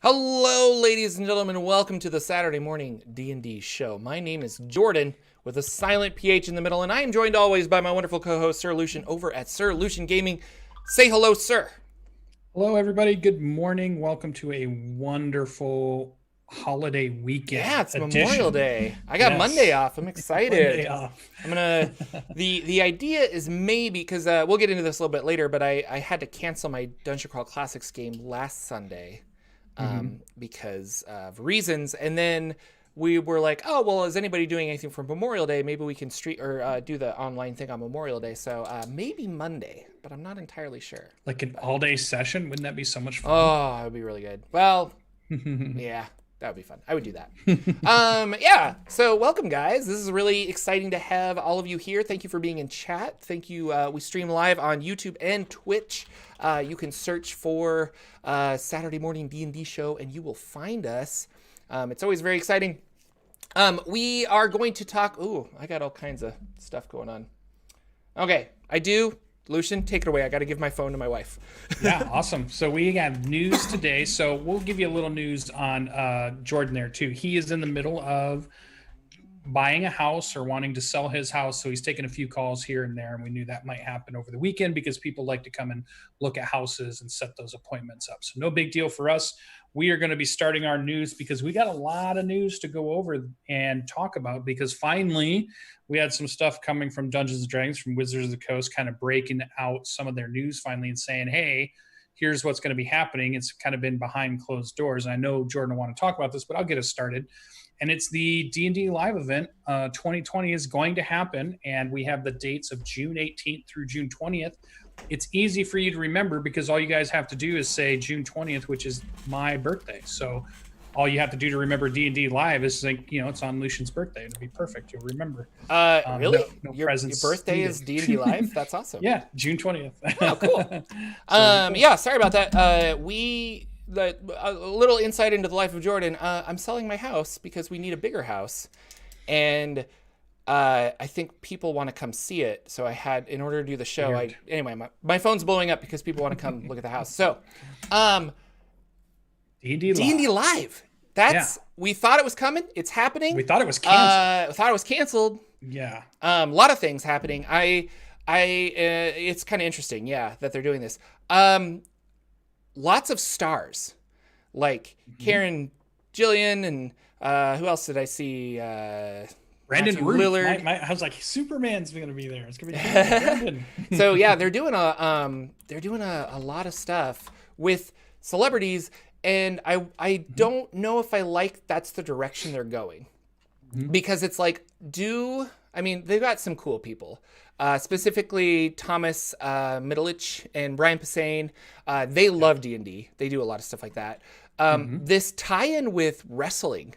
Hello, ladies and gentlemen. Welcome to the Saturday morning D&D show. My name is Jordan with a silent PH in the middle, and I am joined always by my wonderful co-host, Sir Lucian, over at Sir Lucian Gaming. Say hello, sir. Hello, everybody. Good morning. Welcome to a wonderful holiday Yeah, weekend it's Memorial edition. Day. I got Monday Yes, off. I'm Monday excited. off. I'm gonna. The idea is maybe because we'll get into this a little bit later, but I had to cancel my Dungeon Crawl Classics game last Sunday. Mhm. Because of reasons. And then we were like, oh, well, is anybody doing anything for Memorial Day? Maybe we can do the online thing on Memorial Day. So maybe Monday, but I'm not entirely sure. Like an all-day session. Wouldn't that be so much fun? Oh, it would be really good. Well, yeah, that would be fun. I would do that. Yeah. So welcome, guys. This is really exciting to have all of you here. Thank you for being in chat. Thank you. We stream live on YouTube and Twitch. You can search for Saturday Morning D&D Show, and you will find us. It's always very exciting. We are going to talk. Ooh, I got all kinds of stuff going on. Okay, I do. Lucian, take it away. I got to give my phone to my wife. Yeah, awesome. So we have news today. So we'll give you a little news on Jordan there too. He is in the middle of buying a house or wanting to sell his house. So he's taking a few calls here and there. And we knew that might happen over the weekend because people like to come and look at houses and set those appointments up. So no big deal for us. We are going to be starting our news because we got a lot of news to go over and talk about because finally we had some stuff coming from Dungeons and Dragons, from Wizards of the Coast, kind of breaking out some of their news finally and saying, hey, here's what's going to be happening. It's kind of been behind closed doors. And I know Jordan will want to talk about this, but I'll get us started. And it's the D&D Live event. 2020 is going to happen, and we have the dates of June 18th through June 20th. It's easy for you to remember because all you guys have to do is say June 20th, which is my birthday. So all you have to do to remember D&D Live is like, it's on Lucian's birthday. It'll be perfect. You'll remember. Really? No Your presents birthday needed. is D&D Live? That's awesome. Yeah, June 20th. Oh, cool. So, Yeah, sorry about that. A little insight into the life of Jordan. I'm selling my house because we need a bigger house, and I think people want to come see it. So I had, in order to do the show, weird. my phone's blowing up because people want to come look at the house. So, D&D Live. D&D Live. We thought it was coming. It's happening. We thought it was canceled. Thought it was canceled. Yeah. A lot of things happening. It's kind of interesting, yeah, that they're doing this. Lots of stars, like Karen Gillian, and who else did I see? Brandon Matthew Root. Lillard. I was like, Superman's going to be there. It's going to be Brandon. So yeah, they're doing a lot of stuff with celebrities, and I don't know if I like that's the direction they're going, because it's like, they've got some cool people. Specifically Thomas Middlich and Brian Posehn. They love D&D. They do a lot of stuff like that. This tie-in with wrestling,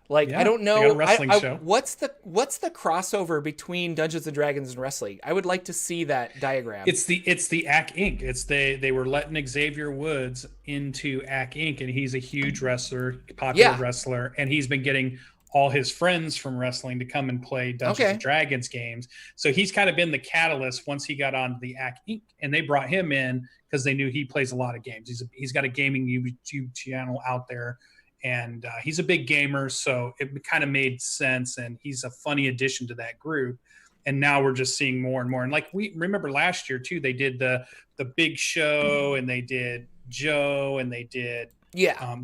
like, I don't know, they got a wrestling show. what's the crossover between Dungeons and Dragons and wrestling? I would like to see that diagram. It's the AC Inc. They were letting Xavier Woods into AC Inc. and he's a huge wrestler, popular wrestler, and he's been getting all his friends from wrestling to come and play Dungeons and Dragons games. So he's kind of been the catalyst once he got on the AC Inc. And they brought him in because they knew he plays a lot of games. He's got a gaming YouTube channel out there, and he's a big gamer. So it kind of made sense, and he's a funny addition to that group. And now we're just seeing more and more. And like, we remember last year too, they did the Big Show, and they did Joe, and they did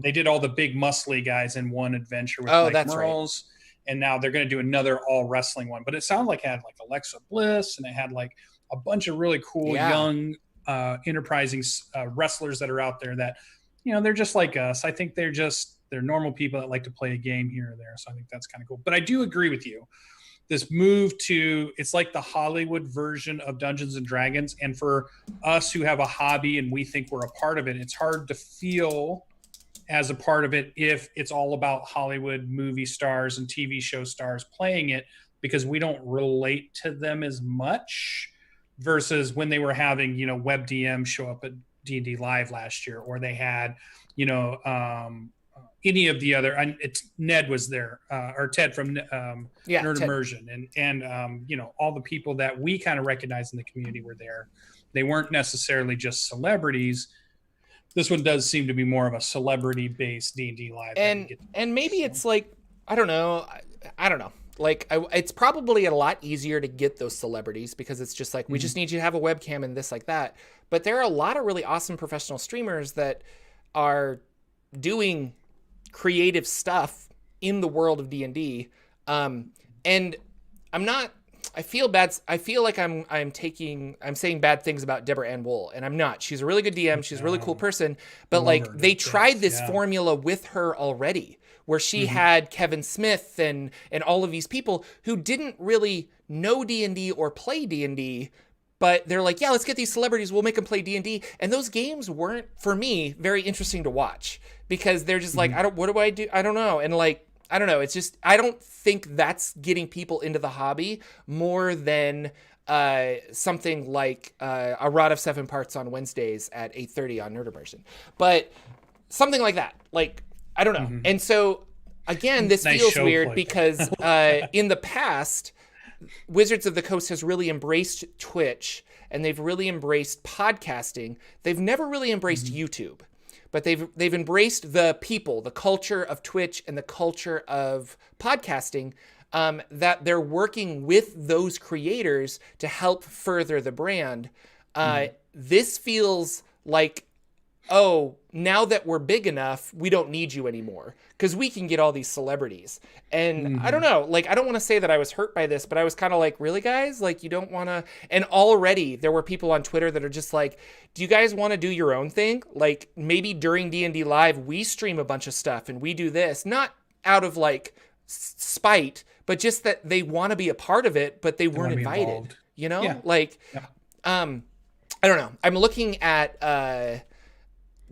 they did all the big muscly guys in one adventure with Mike Merles. Right. And now they're going to do another all wrestling one. But it sounded like it had like Alexa Bliss, and it had like a bunch of really cool young enterprising wrestlers that are out there that, they're just like us. I think they're normal people that like to play a game here or there. So I think that's kind of cool. But I do agree with you. This move it's like the Hollywood version of Dungeons and Dragons. And for us who have a hobby and we think we're a part of it, it's hard to feel as a part of it if it's all about Hollywood movie stars and TV show stars playing it, because we don't relate to them as much versus when they were having, WebDM show up at D&D Live last year, or they had, any of the other, and Ned was there, or Ted from Nerd Ted. Immersion, and all the people that we kind of recognize in the community were there. They weren't necessarily just celebrities, This one does seem to be more of a celebrity-based D&D live. And maybe it's like, I don't know. I don't know. Like, it's probably a lot easier to get those celebrities because it's just like, we just need you to have a webcam and this like that. But there are a lot of really awesome professional streamers that are doing creative stuff in the world of D&D. And I feel bad. I feel like I'm saying bad things about Deborah Ann Wool, and I'm not. She's a really good DM. She's a really cool person. But like, they tried this formula with her already, where she had Kevin Smith and all of these people who didn't really know D&D or play D&D, but they're like, yeah, let's get these celebrities. We'll make them play D&D. And those games weren't, for me, very interesting to watch because they're just like, what do I do? I don't know. And like, I don't know. It's just, I don't think that's getting people into the hobby more than something like a Rod of 7 Parts on Wednesdays at 8:30 on Nerd Immersion. But something like that. Like, I don't know. And so, again, this feels weird because in the past, Wizards of the Coast has really embraced Twitch and they've really embraced podcasting. They've never really embraced YouTube. But they've embraced the people, the culture of Twitch and the culture of podcasting, that they're working with those creators to help further the brand. This feels like, oh, now that we're big enough, we don't need you anymore because we can get all these celebrities. And I don't know, like, I don't want to say that I was hurt by this, but I was kind of like, really, guys? Like, you don't want to? And already there were people on Twitter that are just like, do you guys want to do your own thing? Like, maybe during D&D Live, we stream a bunch of stuff and we do this, not out of like spite, but just that they want to be a part of it, but they weren't invited, you know? Yeah. Like, I don't know. I'm looking at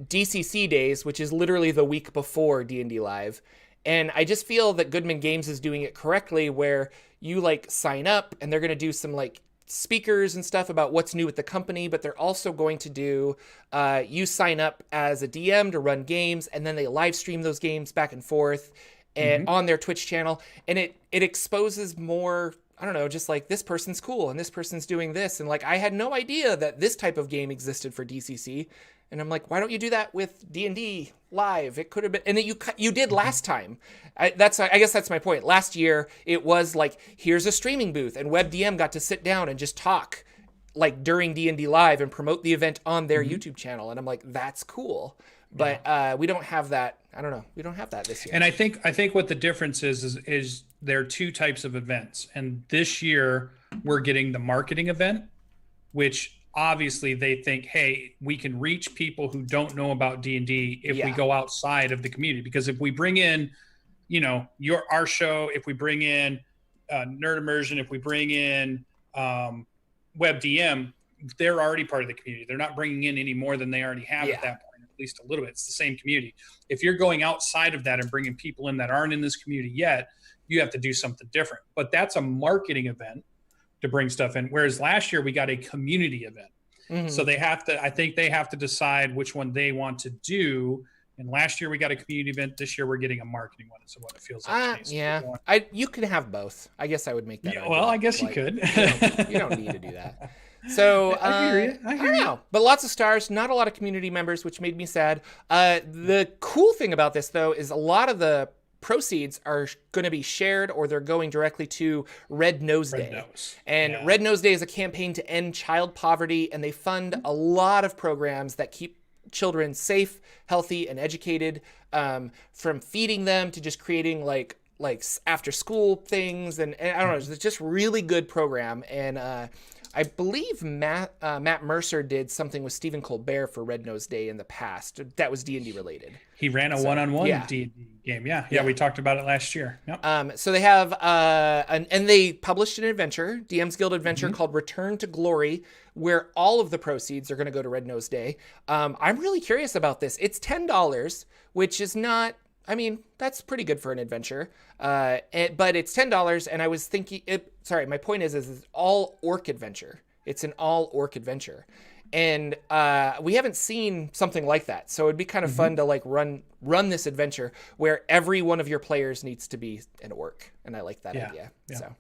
DCC days, which is literally the week before D&D Live. And I just feel that Goodman Games is doing it correctly where you like sign up and they're going to do some like speakers and stuff about what's new with the company, but they're also going to do, you sign up as a DM to run games and then they live stream those games back and forth and on their Twitch channel. And it exposes more, I don't know, just like this person's cool and this person's doing this. And like, I had no idea that this type of game existed for DCC. And I'm like, why don't you do that with D&D Live? It could have been, and you did last time. I guess that's my point. Last year, it was like, here's a streaming booth, and WebDM got to sit down and just talk, like during D&D Live and promote the event on their YouTube channel. And I'm like, that's cool. But we don't have that. I don't know. We don't have that this year. And I think what the difference is there are two types of events. And this year, we're getting the marketing event, which obviously they think, hey, we can reach people who don't know about D&D if we go outside of the community. Because if we bring in, you know, our show, if we bring in Nerd Immersion, if we bring in WebDM, they're already part of the community. They're not bringing in any more than they already have at that point, at least a little bit. It's the same community. If you're going outside of that and bringing people in that aren't in this community yet, you have to do something different. But that's a marketing event to bring stuff in. Whereas last year we got a community event. So I think they have to decide which one they want to do. And last year we got a community event. This year we're getting a marketing one. So what it feels like. You can have both. I guess I would make that. Well, I guess like, you could. You don't need to do that. So I don't know, but lots of stars, not a lot of community members, which made me sad. The cool thing about this though, is a lot of the proceeds are going to be shared or they're going directly to Red Nose Day. And Red Nose Day is a campaign to end child poverty, and they fund a lot of programs that keep children safe, healthy, and educated, from feeding them to just creating like after school things. And I don't know, it's just really good program. And I believe Matt Mercer did something with Stephen Colbert for Red Nose Day in the past. That was D&D related. He ran a one-on-one D&D game. Yeah, we talked about it last year. Yep. So they have, and they published an adventure, DMsGuild adventure called Return to Glory, where all of the proceeds are going to go to Red Nose Day. I'm really curious about this. It's $10, which is not, I mean, that's pretty good for an adventure. But it's $10, and I was thinking, my point is it's all orc adventure. It's an all orc adventure. And we haven't seen something like that. So it'd be kind of fun to like run this adventure where every one of your players needs to be an orc. And I like that idea. Yeah. So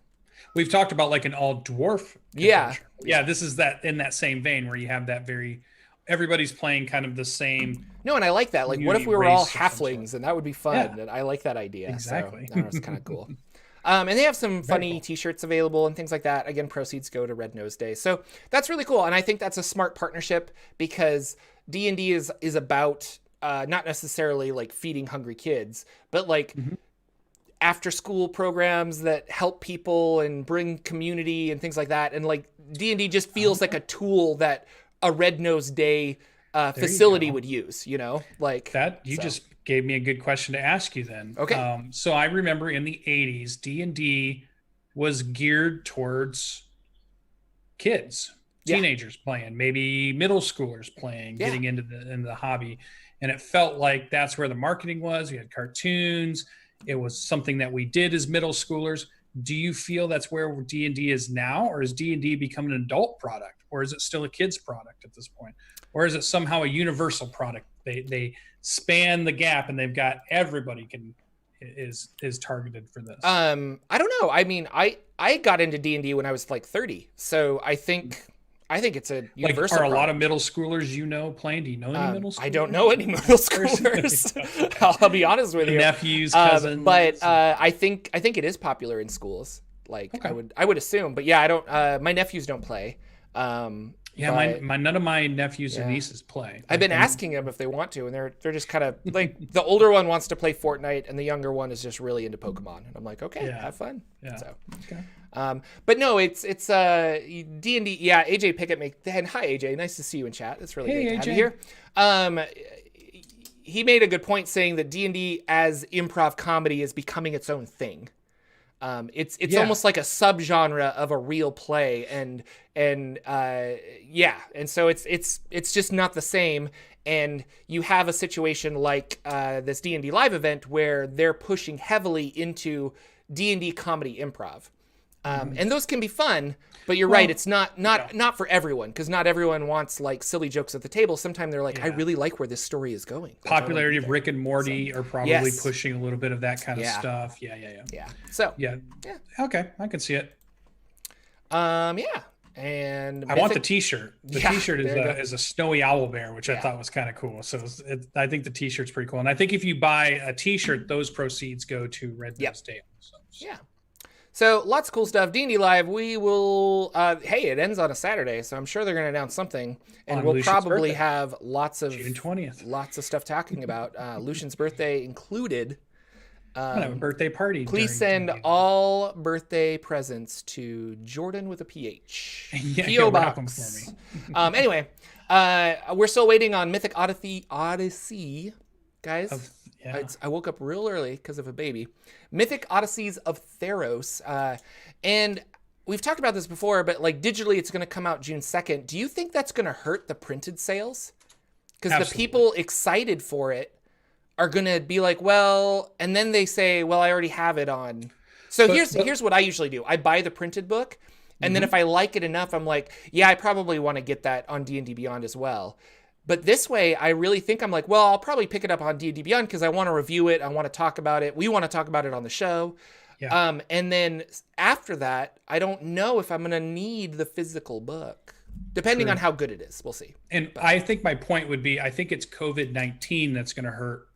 we've talked about like an all dwarf adventure. Yeah, this is that in that same vein where you have that very everybody's playing kind of the same. No, and I like that. Like, what if we were all halflings, and that would be fun? Yeah, And I like that idea. exactly. So, it's kind of cool. And they have some funny cool. T-shirts available and things like that. Again, proceeds go to Red Nose Day, so that's really cool. And I think that's a smart partnership because D&D is about not necessarily like feeding hungry kids, but like after school programs that help people and bring community and things like that. And like D&D just feels like a tool that a Red Nose Day facility would use, like that. You just gave me a good question to ask you then. Okay. So I remember in the 80s, D&D was geared towards kids, teenagers playing, maybe middle schoolers playing, getting into the hobby. And it felt like that's where the marketing was. We had cartoons. It was something that we did as middle schoolers. Do you feel that's where D&D is now, or is D&D become an adult product, or is it still a kid's product at this point? Or is it somehow a universal product? They span the gap and they've got everybody is targeted for this. I don't know. I mean, I got into D&D when I was like 30. So I think it's a universal Are a lot product. of middle schoolers playing? Do you know any middle schoolers? I don't know any middle schoolers. I'll be honest with you. Nephews, cousins. But I think it is popular in schools. Like I would assume. But yeah, I don't my nephews don't play. None of my nephews or nieces play. I've been asking them if they want to, and they're just kind of like the older one wants to play Fortnite, and the younger one is just really into Pokemon. And I'm like, okay, have fun. Yeah. So, but no, it's D&D. Yeah, AJ Pickett and hi AJ, nice to see you in chat. It's really great to have you here. He made a good point saying that D&D as improv comedy is becoming its own thing. It's almost like a subgenre of a real play, and so it's just not the same. And you have a situation like this D&D live event where they're pushing heavily into D&D comedy improv, and those can be fun. But you're right; it's not for everyone, because not everyone wants like silly jokes at the table. Sometimes they're like, I really like where this story is going. Popularity of Rick and Morty are probably pushing a little bit of that kind of stuff. Yeah. So okay, I can see it. And I want the T-shirt. The T-shirt is a snowy owl bear, which I thought was kind of cool. So I think the T-shirt's pretty cool. And I think if you buy a T-shirt, those proceeds go to Red Nose Day. So lots of cool stuff. D&D Live, we will, it ends on a Saturday, so I'm sure they're going to announce something. And we'll probably have lots of June 20th. Lots of stuff talking about Lucian's birthday included. I'm gonna have a birthday party. Please send all birthday presents to Jordan with a PH. P.O. Box. For me. Anyway, we're still waiting on Mythic Odyssey, guys. I woke up real early because of a baby. Mythic Odysseys of Theros. And we've talked about this before, but like digitally it's going to come out June 2nd. Do you think that's going to hurt the printed sales? Because the people excited for it are going to be like, well, and then they say, well, I already have it on. So here's what I usually do. I buy the printed book, and then if I like it enough, I'm like, yeah, I probably want to get that on D&D Beyond as well. But this way, I really think I'm like, well, I'll probably pick it up on D&D Beyond because I want to review it. I want to talk about it. We want to talk about it on the show. Yeah. And then after that, I don't know if I'm going to need the physical book, depending on how good it is. We'll see. And I think my point would be, I think it's COVID-19 that's going to hurt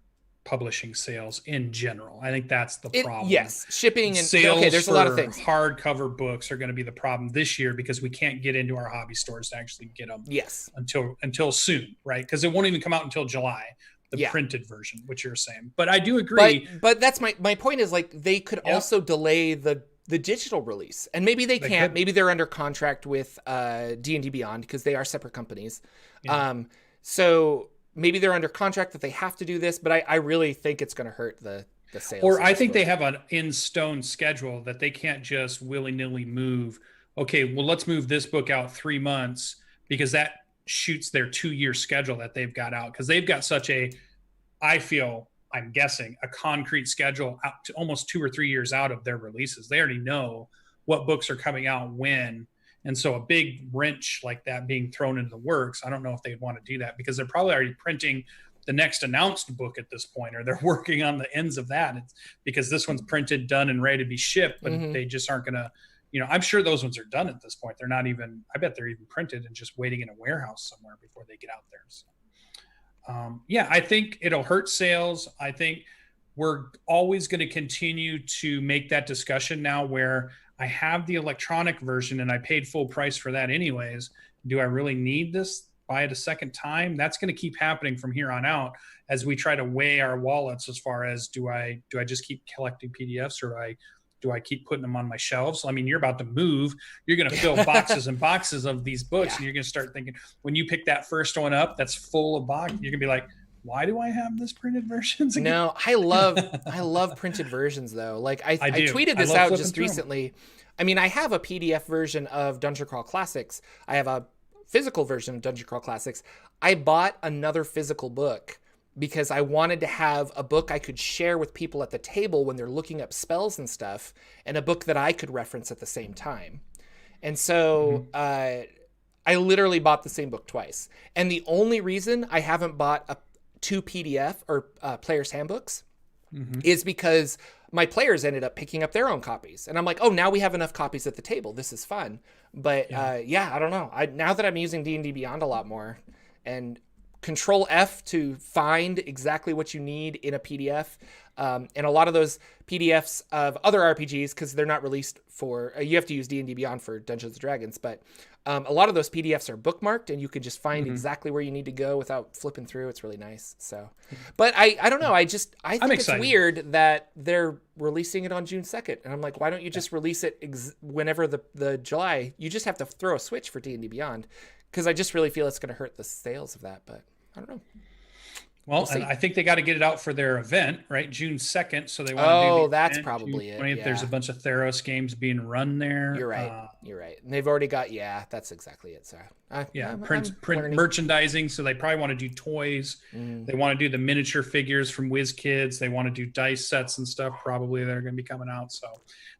publishing sales in general. I think that's the problem. Yes, shipping and sales. Okay, there's a lot of things. Hardcover books are going to be the problem this year because we can't get into our hobby stores to actually get them. Yes, until soon, right? Because it won't even come out until July, the printed version, which you're saying. But I do agree. But that's my point is like they could also delay the digital release, and maybe they can't. Maybe they're under contract with D&D Beyond because they are separate companies. Yeah. So maybe they're under contract that they have to do this, but I really think it's going to hurt the sales. Or I think they have an in-stone schedule that they can't just willy-nilly move. Okay, well, let's move this book out 3 months because that shoots their 2-year schedule that they've got out. Because they've got such I'm guessing, a concrete schedule out to almost 2 or 3 years out of their releases. They already know what books are coming out when. And so a big wrench like that being thrown into the works, I don't know if they'd want to do that because they're probably already printing the next announced book at this point, or they're working on the ends of that. It's because this one's printed, done, and ready to be shipped, but they just aren't going to, I'm sure those ones are done at this point. They're not even, I bet they're even printed and just waiting in a warehouse somewhere before they get out there. So, I think it'll hurt sales. I think we're always going to continue to make that discussion now where I have the electronic version and I paid full price for that anyways. Do I really need this? Buy it a second time? That's going to keep happening from here on out as we try to weigh our wallets as far as do I just keep collecting PDFs or do I keep putting them on my shelves? I mean, you're about to move. You're going to fill boxes and boxes of these books, and you're going to start thinking, when you pick that first one up that's full of box, you're going to be like, why do I have this printed versions again? No, I love printed versions though. Like I tweeted this out just recently. I mean, I have a PDF version of Dungeon Crawl Classics. I have a physical version of Dungeon Crawl Classics. I bought another physical book because I wanted to have a book I could share with people at the table when they're looking up spells and stuff, and a book that I could reference at the same time. And so I literally bought the same book twice. And the only reason I haven't bought two PDF or players handbooks is because my players ended up picking up their own copies. And I'm like, oh, now we have enough copies at the table. This is fun. But I don't know. Now that I'm using D&D Beyond a lot more and Control F to find exactly what you need in a PDF. And a lot of those PDFs of other RPGs, because they're not released for, you have to use D&D Beyond for Dungeons and Dragons, but a lot of those PDFs are bookmarked and you can just find exactly where you need to go without flipping through. It's really nice. So, but I don't know. I think it's weird that they're releasing it on June 2nd. And I'm like, why don't you just release it whenever the July, you just have to throw a switch for D&D Beyond. Cause I just really feel it's going to hurt the sales of that, but I don't know. Well, and I think they got to get it out for their event, right? June 2nd. So they want to do the that's event, probably June 20th. There's a bunch of Theros games being run there. You're right. You're right. And they've already got, that's exactly it. So print merchandising. So they probably want to do toys. They want to do the miniature figures from WizKids. They want to do dice sets and stuff. Probably they're going to be coming out. So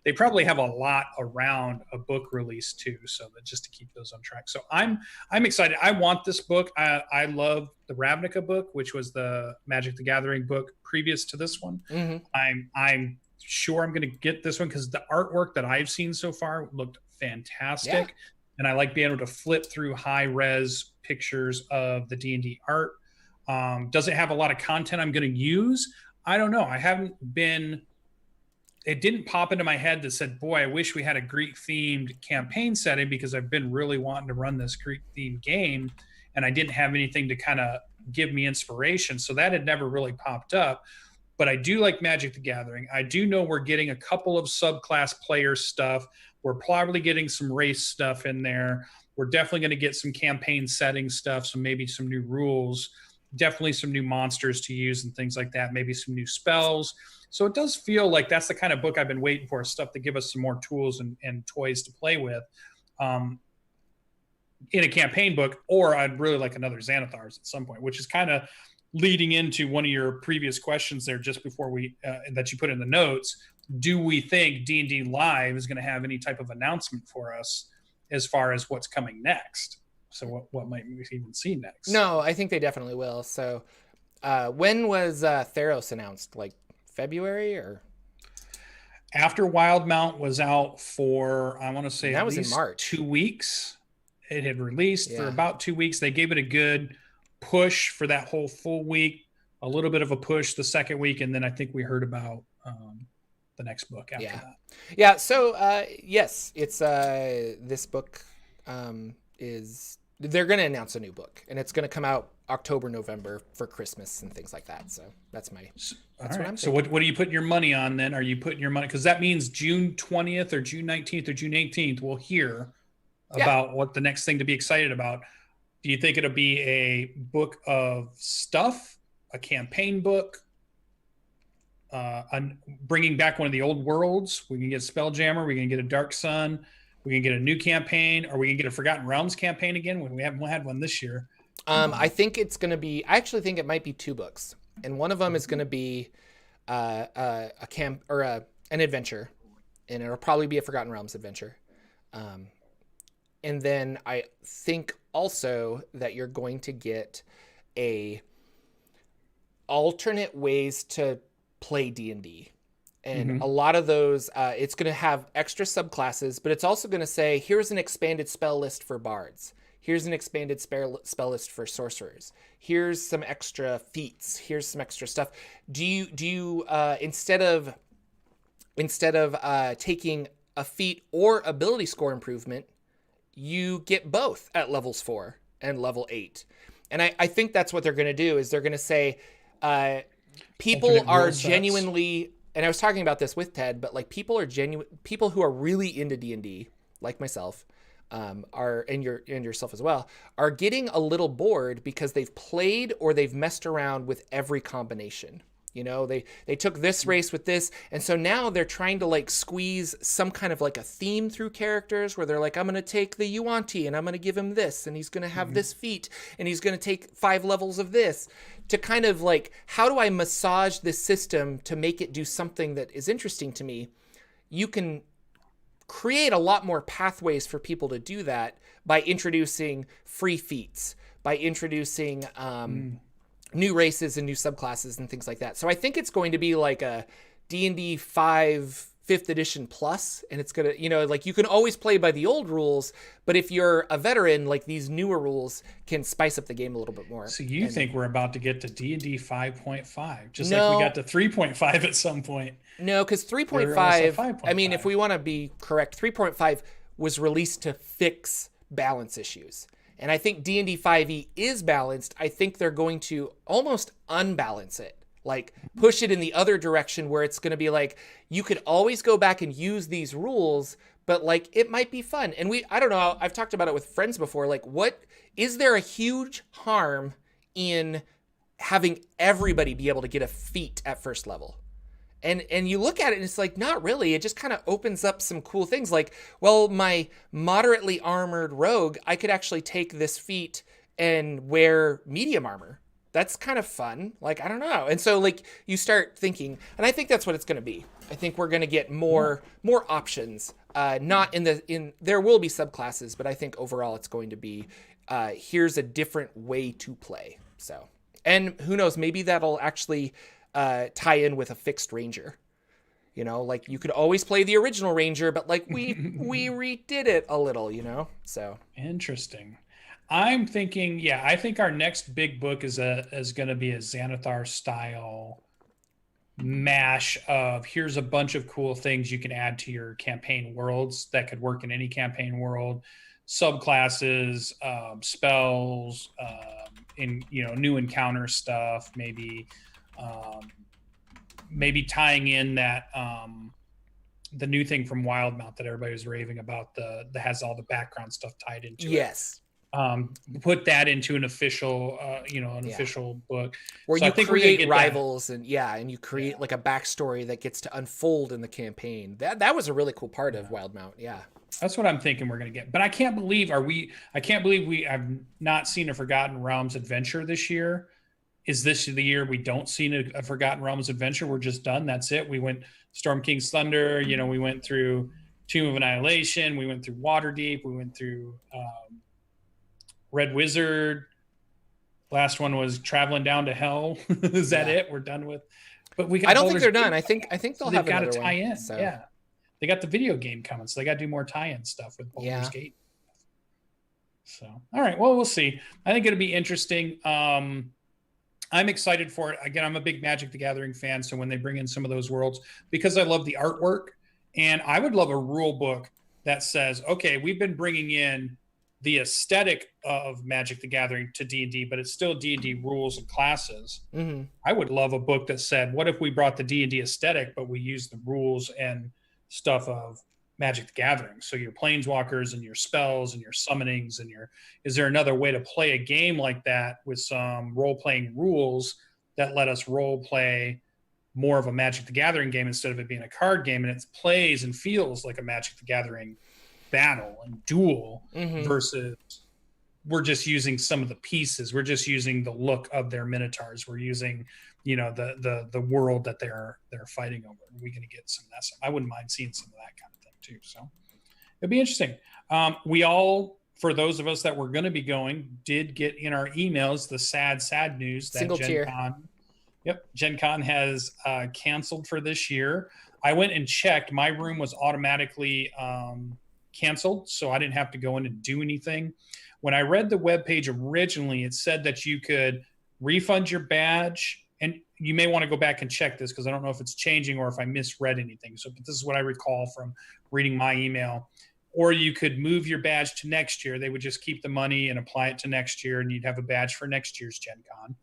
they probably have a lot around a book release too. So that just to keep those on track. So I'm excited. I want this book. I love the Ravnica book, which was the Magic the Gathering book previous to this one. I'm sure I'm going to get this one because the artwork that I've seen so far looked fantastic. And I like being able to flip through high res pictures of the D&D art. Does it have a lot of content I'm going to use? I don't know. It didn't pop into my head that said, boy, I wish we had a Greek themed campaign setting because I've been really wanting to run this Greek themed game. And I didn't have anything to kind of give me inspiration. So that had never really popped up. But I do like Magic the Gathering. I do know we're getting a couple of subclass player stuff. We're probably getting some race stuff in there. We're definitely going to get some campaign setting stuff, so maybe some new rules, definitely some new monsters to use and things like that, maybe some new spells. So it does feel like that's the kind of book I've been waiting for, stuff to give us some more tools and toys to play with. In a campaign book, or I'd really like another Xanathars at some point, which is kind of leading into one of your previous questions there just before we that you put in the notes. Do we think D&D Live is going to have any type of announcement for us as far as what's coming next? So what might we even see next? No, I think they definitely will. So when was Theros announced? Like February or? After Wildmount was out for, I want to say that was in March. 2 weeks. It had released for about 2 weeks. They gave it a good push for that whole full week, a little bit of a push the second week, and then I think we heard about the next book after that. Yeah, so yes, it's this book is, they're going to announce a new book, and it's going to come out October, November for Christmas and things like that. So that's what I'm thinking. So what are you putting your money on then? Are you putting your money, because that means June 20th or June 19th or June 18th we'll hear about what the next thing to be excited about. Do you think it'll be a book of stuff, a campaign book, bringing back one of the old worlds? We can get Spelljammer, we can get a Dark Sun, we can get a new campaign, or we can get a Forgotten Realms campaign again when we haven't had one this year. I think it's going to be, I actually think it might be two books, and one of them is going to be a camp or an adventure, and it'll probably be a Forgotten Realms adventure. And then I think also that you're going to get a alternate ways to play D&D. And a lot of those, it's going to have extra subclasses, but it's also going to say, here's an expanded spell list for bards. Here's an expanded spell list for sorcerers. Here's some extra feats. Here's some extra stuff. Do you instead of taking a feat or ability score improvement, you get both at levels 4 and level 8. And I think that's what they're going to do, is they're going to say, people are genuinely, and I was talking about this with Ted, but like people who are really into D&D, like myself, are, and yourself as well, are getting a little bored because they've played or they've messed around with every combination. You know, they took this race with this, and so now they're trying to like squeeze some kind of like a theme through characters where they're like, I'm going to take the Yuan-Ti and I'm going to give him this, and he's going to have this feat, and he's going to take 5 levels of this, to kind of like, how do I massage this system to make it do something that is interesting to me? You can create a lot more pathways for people to do that by introducing free feats, by introducing new races and new subclasses and things like that. So I think it's going to be like a D&D 5 5th edition plus, and it's going to, you know, like you can always play by the old rules, but if you're a veteran, like these newer rules can spice up the game a little bit more. So you think we're about to get to D&D 5.5, just like we got to 3.5 at some point? No, because 3.5, I mean, if we want to be correct, 3.5 was released to fix balance issues. And I think D&D 5e is balanced. I think they're going to almost unbalance it, like push it in the other direction where it's going to be like, you could always go back and use these rules, but like it might be fun. And I don't know, I've talked about it with friends before. Like, is there a huge harm in having everybody be able to get a feat at first level? And you look at it and it's like, not really. It just kind of opens up some cool things. Like, well, my moderately armored rogue, I could actually take this feat and wear medium armor. That's kind of fun. Like, I don't know. And so like you start thinking, and I think that's what it's going to be. I think we're going to get more options. Not there will be subclasses, but I think overall it's going to be, here's a different way to play. So, and who knows, maybe that'll actually tie in with a fixed ranger. You know, like you could always play the original ranger, but like we redid it a little, you know? So interesting. I'm thinking, I think our next big book is going to be a Xanathar style mash of, here's a bunch of cool things you can add to your campaign worlds that could work in any campaign world, subclasses, spells, new encounter stuff, maybe tying in that the new thing from Wildmount that everybody was raving about, that has all the background stuff tied into it. Yes. Put that into an official, official book where you create rivals and you create like a backstory that gets to unfold in the campaign. That was a really cool part of Wildmount. Yeah. That's what I'm thinking we're going to get. But I can't believe we have not seen a Forgotten Realms adventure this year. Is this the year we don't see a Forgotten Realms adventure? We're just done. That's it. We went Storm King's Thunder. We went through Tomb of Annihilation. We went through Waterdeep. We went through Red Wizard. Last one was Traveling Down to Hell. Is that it? We're done with. But we got. I don't think they're done. I think they'll have got another to tie in. One, so. Yeah, they got the video game coming, so they got to do more tie-in stuff with Baldur's Gate. So, all right. Well, we'll see. I think it'll be interesting. I'm excited for it. Again, I'm a big Magic the Gathering fan, so when they bring in some of those worlds, because I love the artwork, and I would love a rule book that says, okay, we've been bringing in the aesthetic of Magic the Gathering to D&D, but it's still D&D rules and classes. Mm-hmm. I would love a book that said, what if we brought the D&D aesthetic, but we used the rules and stuff of Magic the Gathering? So your planeswalkers and your spells and your summonings and is there another way to play a game like that with some role-playing rules that let us role-play more of a Magic the Gathering game instead of it being a card game, and it plays and feels like a Magic the Gathering battle and duel versus we're just using some of the pieces. We're just using the look of their minotaurs. We're using, the world that they're fighting over. Are we going to get some of that stuff? I wouldn't mind seeing some of that kind of thing too. So it'd be interesting. We all, for those of us that were going to be going, did get in our emails the sad news that Gen Con has canceled for this year. I went and checked. My room was automatically canceled, so I didn't have to go in and do anything. When I read the webpage originally, it said that you could refund your badge, and you may want to go back and check this because I don't know if it's changing or if I misread anything. So, but this is what I recall from reading my email. Or you could move your badge to next year. They would just keep the money and apply it to next year, and you'd have a badge for next year's Gen Con.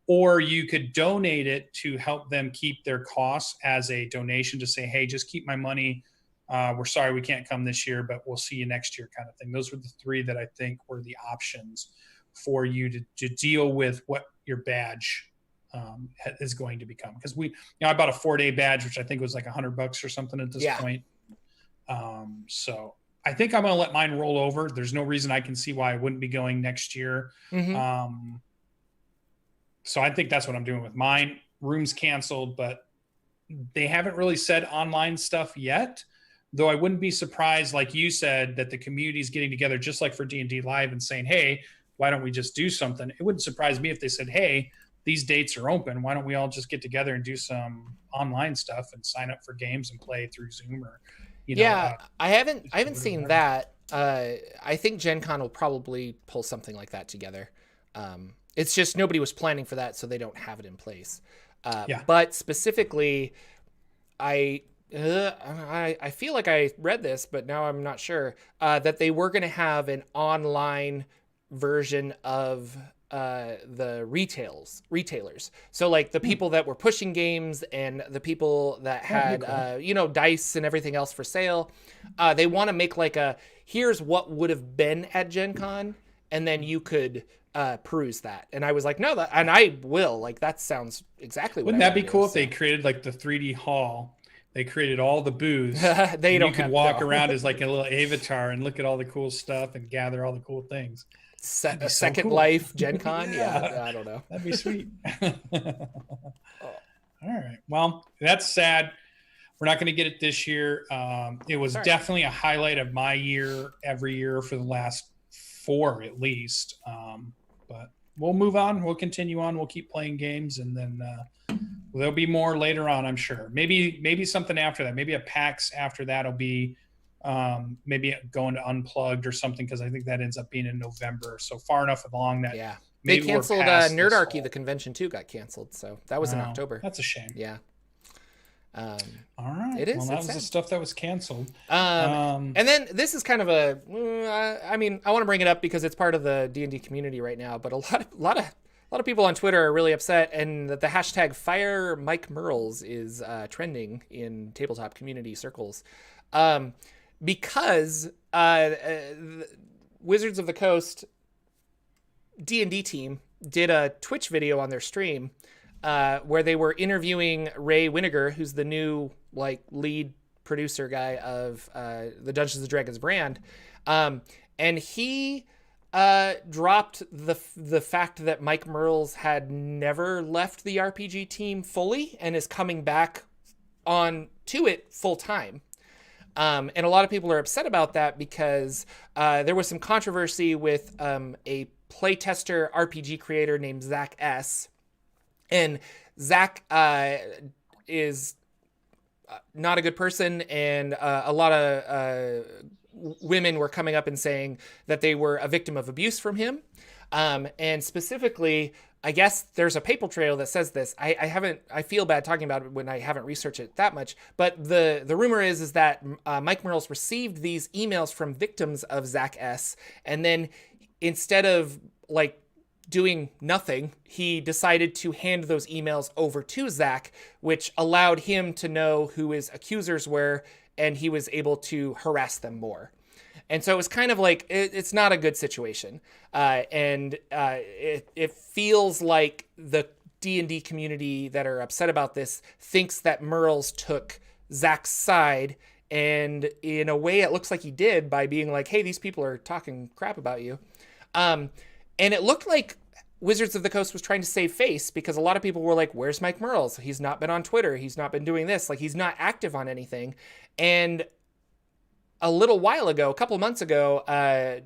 Or you could donate it to help them keep their costs as a donation to say, hey, just keep my money. We're sorry we can't come this year, but we'll see you next year kind of thing. Those were the three that I think were the options for you to deal with what your badge is going to become. Because I bought a 4-day badge, which I think was like $100 or something at this point. So I think I'm going to let mine roll over. There's no reason I can see why I wouldn't be going next year. So I think that's what I'm doing with mine. Room's canceled, but they haven't really said online stuff yet. Though I wouldn't be surprised, like you said, that the community is getting together just like for D&D Live and saying, hey, why don't we just do something? It wouldn't surprise me if they said, hey, these dates are open. Why don't we all just get together and do some online stuff and sign up for games and play through Zoom or, I haven't seen that. I think Gen Con will probably pull something like that together. It's just nobody was planning for that, so they don't have it in place. But specifically, I feel like I read this, but now I'm not sure, that they were going to have an online version of the retailers. So like the people that were pushing games and the people that had, dice and everything else for sale, they want to make like here's what would have been at Gen Con, and then you could peruse that. And I was like, no, and I will. Like, that sounds exactly what. Wouldn't that be cool if they created like the 3D hall? They created all the booths. You could walk around as like a little avatar and look at all the cool stuff and gather all the cool things. Second Life Gen Con? Yeah, I don't know. That'd be sweet. All right. Well, that's sad. We're not going to get it this year. It was definitely a highlight of my year every year for the last 4 at least. But we'll move on. We'll continue on. We'll keep playing games, and then there'll be more later on, I'm sure. Maybe something after that. Maybe a PAX after that will be maybe going to Unplugged or something, because I think that ends up being in November. So far enough along that. Yeah. They canceled Nerdarchy, the convention too got canceled. So that was in October. That's a shame. Yeah. All right. It is. Well, that was the stuff that was canceled. And then this is kind of I want to bring it up because it's part of the D&D community right now, but a lot of people on Twitter are really upset, and that the hashtag Fire Mike Merles is trending in tabletop community circles, because Wizards of the Coast D&D team did a Twitch video on their stream where they were interviewing Ray Winnegar, who's the new lead producer guy of the Dungeons and Dragons brand, and he dropped the fact that Mike Merles had never left the RPG team fully and is coming back on to it full time. And a lot of people are upset about that because there was some controversy with a playtester RPG creator named Zach S. And Zach is not a good person, and a lot of women were coming up and saying that they were a victim of abuse from him. And specifically, I guess there's a paper trail that says this. I feel bad talking about it when I haven't researched it that much, but the rumor is that Mike Merles received these emails from victims of Zach S. And then instead of doing nothing, he decided to hand those emails over to Zach, which allowed him to know who his accusers were, and he was able to harass them more. And so it was kind of it's not a good situation. And it feels like the D&D community that are upset about this thinks that Merles took Zach's side. And in a way, it looks like he did by being like, hey, these people are talking crap about you. And it looked like Wizards of the Coast was trying to save face, because a lot of people were like, where's Mike Merles? He's not been on Twitter. He's not been doing this. He's not active on anything. And a little while ago, a couple months ago,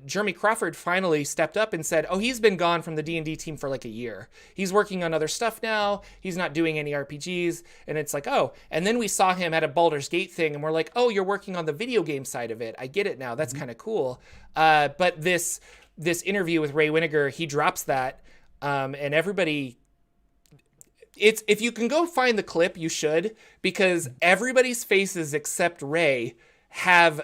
Jeremy Crawford finally stepped up and said, oh, he's been gone from the D&D team for like a year. He's working on other stuff now. He's not doing any RPGs. And it's like, oh. And then we saw him at a Baldur's Gate thing, and we're like, oh, you're working on the video game side of it. I get it now. That's kind of cool. But this interview with Ray Winnegar, he drops that, and everybody... if you can go find the clip, you should, because everybody's faces except Ray have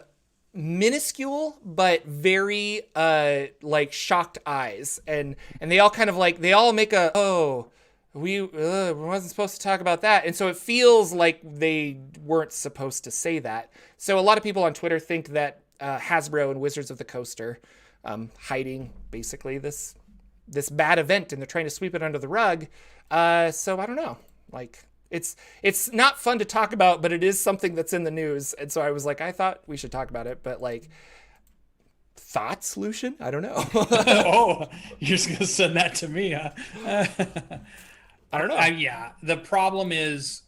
minuscule but very like shocked eyes, and they all kind of like, they all make a, oh, we wasn't supposed to talk about that, and so it feels like they weren't supposed to say that. So a lot of people on Twitter think that Hasbro and Wizards of the Coast are hiding basically this bad event, and they're trying to sweep it under the rug. So I don't know, like, it's not fun to talk about, but it is something that's in the news. And so I was like, I thought we should talk about it, but like, thoughts, Lucian? I don't know. Oh, you're just going to send that to me, huh? I don't know. Yeah. The problem is,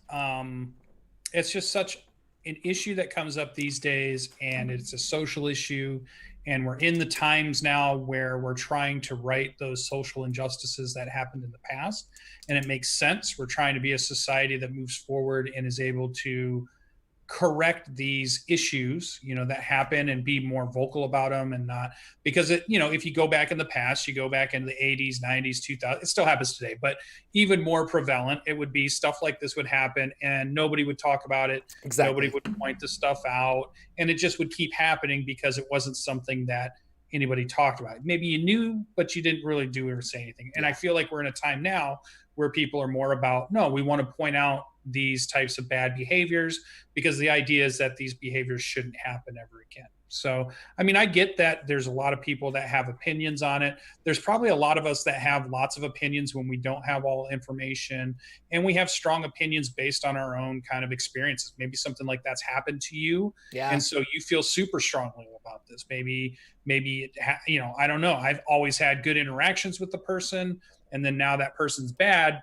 it's just such an issue that comes up these days, and it's a social issue. And we're in the times now where we're trying to right those social injustices that happened in the past. And it makes sense. We're trying to be a society that moves forward and is able to correct these issues, that happen, and be more vocal about them, and not because if you go back in the past, you go back into the 80s, 90s, 2000, it still happens today, but even more prevalent, it would be stuff like this would happen and nobody would talk about it. Exactly. Nobody would point the stuff out, and it just would keep happening because it wasn't something that anybody talked about. Maybe you knew, but you didn't really do or say anything. And I feel like we're in a time now where people are more about, no, we want to point out these types of bad behaviors, because the idea is that these behaviors shouldn't happen ever again. So, I mean, I get that there's a lot of people that have opinions on it. There's probably a lot of us that have lots of opinions when we don't have all information, and we have strong opinions based on our own kind of experiences. Maybe something like that's happened to you. Yeah. And so you feel super strongly about this. Maybe, I don't know. I've always had good interactions with the person, and then now that person's bad.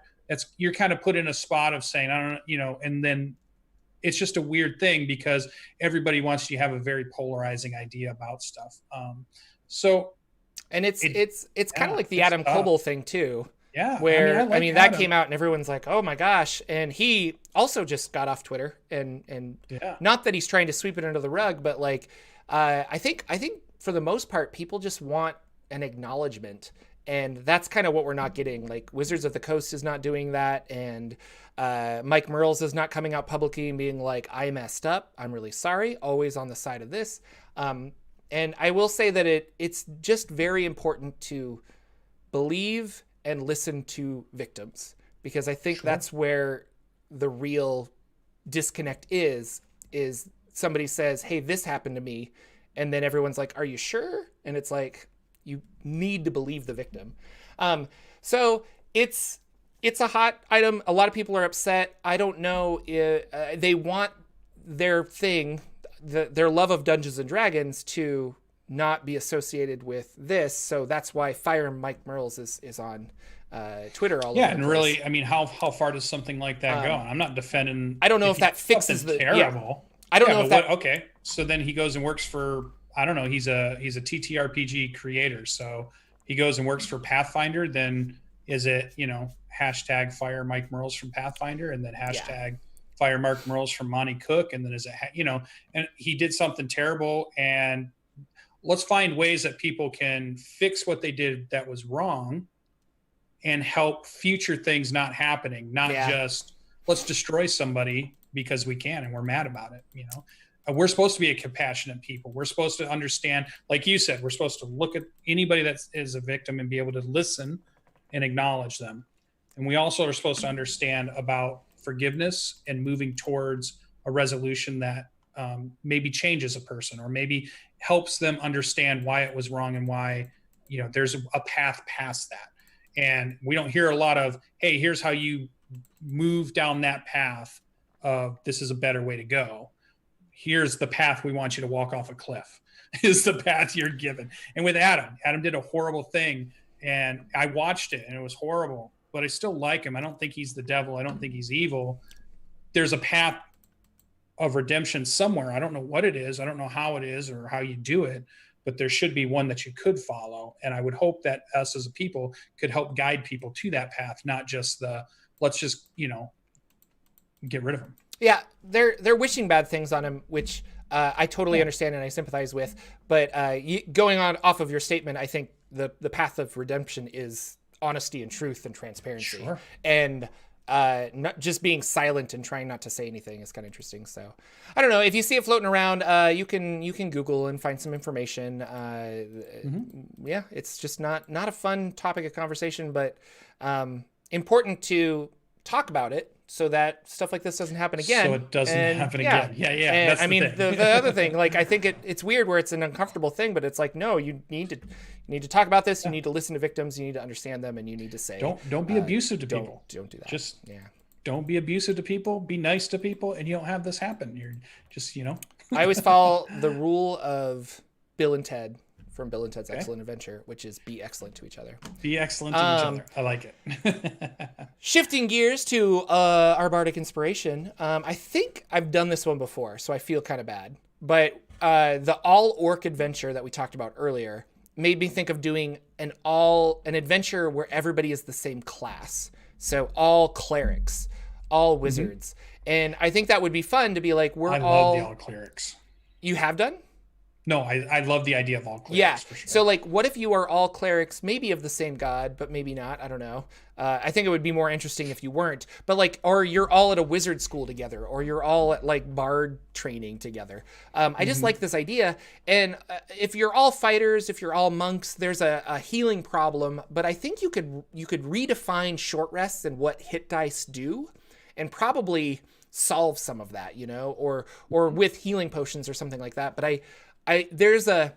You're kind of put in a spot of saying, I don't know, and then it's just a weird thing because everybody wants you to have a very polarizing idea about stuff. And it's kind of like the Adam Koebel thing too. Yeah. Where, I mean, that came out and everyone's like, oh my gosh. And he also just got off Twitter, and not that he's trying to sweep it under the rug, but like, I think for the most part, people just want an acknowledgement. And that's kind of what we're not getting. Like, Wizards of the Coast is not doing that. And Mike Merles is not coming out publicly and being like, I messed up, I'm really sorry, always on the side of this. And I will say that it's just very important to believe and listen to victims, because I think that's where the real disconnect is somebody says, hey, this happened to me. And then everyone's like, are you sure? And it's like, you need to believe the victim. So it's a hot item. A lot of people are upset. I don't know if they want their thing, their love of Dungeons and Dragons, to not be associated with this. So that's why Fire Mike Merles is on Twitter all over the place. Really, I mean, how far does something like that go? I'm not defending. I don't know if that fixes the terrible. Yeah. I don't know if that. Okay, so then he goes and works for. I don't know. He's a TTRPG creator, so he goes and works for Pathfinder. Then is it hashtag Fire Mike Merles from Pathfinder, and then hashtag Fire Mark Merles from Monty Cook, and then is it and he did something terrible, and let's find ways that people can fix what they did that was wrong, and help future things not happening. Not just let's destroy somebody because we can and we're mad about it. We're supposed to be a compassionate people. We're supposed to understand, like you said, we're supposed to look at anybody that is a victim and be able to listen and acknowledge them. And we also are supposed to understand about forgiveness and moving towards a resolution that maybe changes a person, or maybe helps them understand why it was wrong and why, there's a path past that. And we don't hear a lot of, hey, here's how you move down that path. This is a better way to go. Here's the path we want you to walk off a cliff, is the path you're given. And with Adam did a horrible thing, and I watched it and it was horrible, but I still like him. I don't think he's the devil. I don't think he's evil. There's a path of redemption somewhere. I don't know what it is. I don't know how it is or how you do it, but there should be one that you could follow. And I would hope that us as a people could help guide people to that path, not just the let's just, get rid of them. Yeah, they're wishing bad things on him, which I totally understand and I sympathize with. But going on off of your statement, I think the path of redemption is honesty and truth and transparency. Sure. And not just being silent and trying not to say anything is kind of interesting. So I don't know, if you see it floating around, you can Google and find some information. Yeah, it's just not a fun topic of conversation, but important to talk about it so that stuff like this doesn't happen again. So it doesn't happen again. Yeah. And That's I mean, the other thing, like, I think it's weird where it's an uncomfortable thing, but it's like, no, you need to talk about this. You need to listen to victims. You need to understand them, and you need to say, don't be abusive to people. Don't do that. Just don't be abusive to people. Be nice to people, and you don't have this happen. You're just, I always follow the rule of Bill and Ted from Bill and Ted's Excellent Adventure, which is be excellent to each other. Be excellent to each other. I like it. Shifting gears to our bardic inspiration. I think I've done this one before, so I feel kind of bad. But the all orc adventure that we talked about earlier made me think of doing an adventure where everybody is the same class. So all clerics, all wizards. And I think that would be fun to be like, I love the all clerics. You have done? No, I love the idea of all clerics. Yeah. For sure. So, like, what if you are all clerics, maybe of the same god, but maybe not? I don't know. I think it would be more interesting if you weren't. But, like, or you're all at a wizard school together, or you're all at, like, bard training together. I just like this idea. And if you're all fighters, if you're all monks, there's a healing problem. But I think you could redefine short rests and what hit dice do, and probably solve some of that, or with healing potions or something like that. But there's a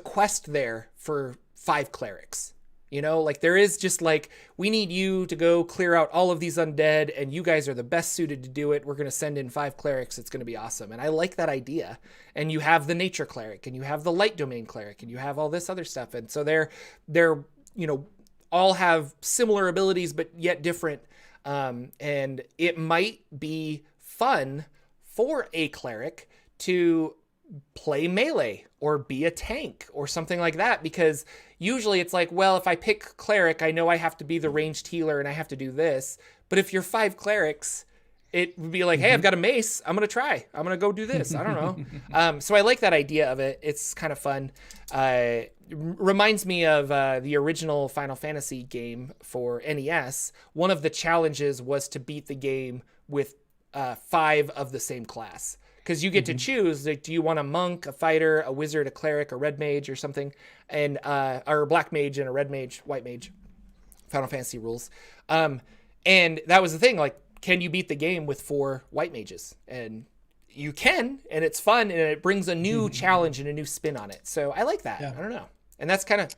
quest there for 5 clerics, like there is just like, we need you to go clear out all of these undead and you guys are the best suited to do it. We're going to send in 5 clerics. It's going to be awesome. And I like that idea. And you have the nature cleric and you have the light domain cleric and you have all this other stuff. And so they're all have similar abilities, but yet different. And it might be fun for a cleric to play melee or be a tank or something like that, because usually it's like, well, if I pick cleric, I know I have to be the ranged healer and I have to do this. But if you're 5 clerics, it would be like, hey, I've got a mace. I'm going to go do this. I don't know. So I like that idea of it. It's kind of fun. Reminds me of the original Final Fantasy game for NES. One of the challenges was to beat the game with 5 of the same class. Because you get to choose, like, do you want a monk, a fighter, a wizard, a cleric, a red mage, or something, and or a black mage and a red mage, white mage. Final Fantasy rules. And that was the thing, like, can you beat the game with 4 white mages? And you can, and it's fun, and it brings a new challenge and a new spin on it. So I like that. Yeah. I don't know. And that's kind of,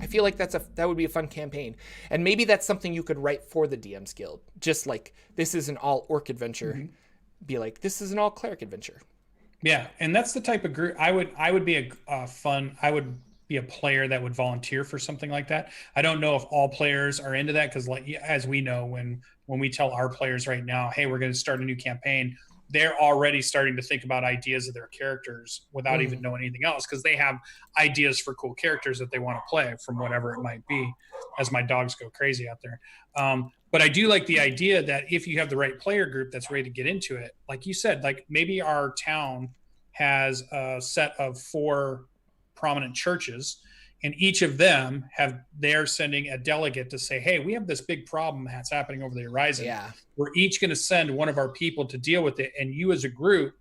I feel like that would be a fun campaign. And maybe that's something you could write for the DMs Guild. Just like, this is an all orc adventure. Be like, this is an all cleric adventure. Yeah, and that's the type of group I would be I would be a player that would volunteer for something like that. I don't know if all players are into that, because like, as we know, when we tell our players right now, hey, we're going to start a new campaign, they're already starting to think about ideas of their characters without even knowing anything else, because they have ideas for cool characters that they want to play from whatever it might be, as my dogs go crazy out there. But I do like the idea that if you have the right player group that's ready to get into it, like you said, like maybe our town has a set of 4 prominent churches, and each of them they're sending a delegate to say, hey, we have this big problem that's happening over the horizon. Yeah. We're each going to send one of our people to deal with it. And you as a group,